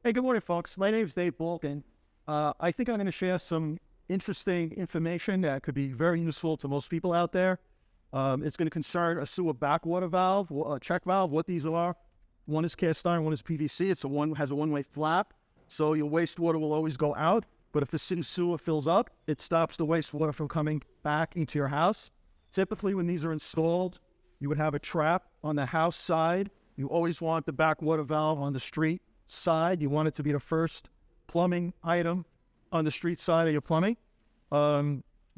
Hey, good morning, folks. My name is Dave Balkan. I think I'm going to share some interesting information that could be very useful to most people out there. It's going to concern a sewer backwater valve, a check valve, what these are. One is cast iron, one is PVC. Has a one-way flap, so your wastewater will always go out. But if the city sewer fills up, it stops the wastewater from coming back into your house. Typically, when these are installed, you would have a trap on the house side. You always want the backwater valve on the street side. You want it to be the first plumbing item on the street side of your plumbing.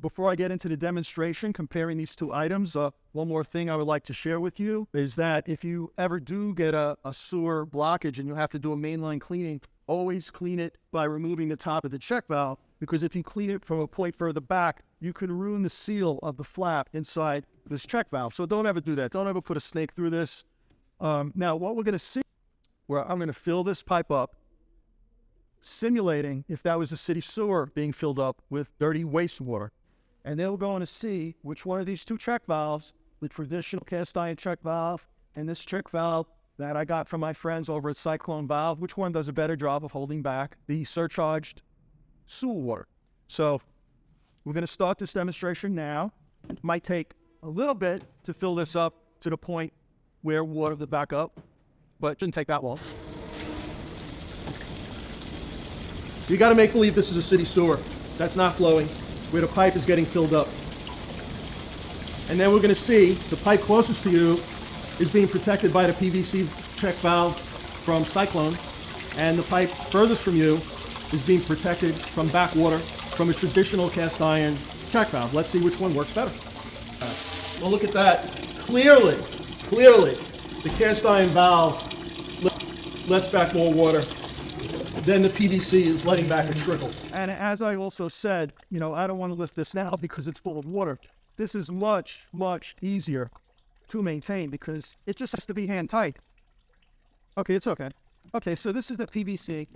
Before I get into the demonstration comparing these two items, one more thing I would like to share with you is that if you ever do get a sewer blockage and you have to do a mainline cleaning, always clean it by removing the top of the check valve, because if you clean it from a point further back, you could ruin the seal of the flap inside this check valve. So don't ever do that. Don't ever put a snake through this. Now, what we're going to see, where I'm going to fill this pipe up, simulating if that was a city sewer being filled up with dirty wastewater. And then we're going to see which one of these two check valves, the traditional cast iron check valve and this check valve that I got from my friends over at Cyclone Valve, which one does a better job of holding back the surcharged sewer water. So we're going to start this demonstration now. It might take a little bit to fill this up to the point where water will back up, but it shouldn't take that long. You got to make believe this is a city sewer that's not flowing, where the pipe is getting filled up. And then we're going to see the pipe closest to you is being protected by the PVC check valve from Cyclone, and the pipe furthest from you is being protected from backwater from a traditional cast iron check valve. Let's see which one works better. Well, look at that. Clearly, the cast iron valve lets back more water than the PVC is letting back a trickle. And as I also said, I don't want to lift this now because it's full of water. This is much, much easier to maintain because it just has to be hand tight. Okay, it's okay. Okay, so this is the PVC.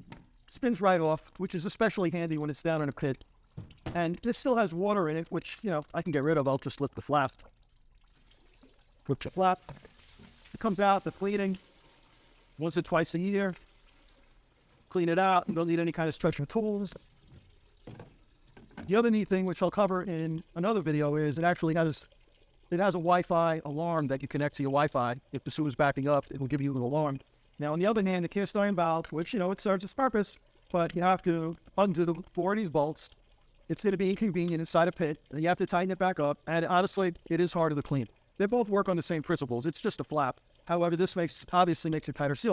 Spins right off, which is especially handy when it's down in a pit. And this still has water in it, which, I can get rid of. I'll just lift the flap. Flip the flap. It comes out, the cleaning, once or twice a year. Clean it out. You don't need any kind of stretcher tools. The other neat thing, which I'll cover in another video, is it actually has a Wi-Fi alarm that you connect to your Wi-Fi. If the sewer's backing up, it will give you an alarm. Now, on the other hand, the cast iron valve, which, it serves its purpose, but you have to undo the 4 of these bolts. It's going to be inconvenient inside a pit. And you have to tighten it back up. And honestly, it is harder to clean. They both work on the same principles. It's just a flap. However, this obviously makes a tighter seal.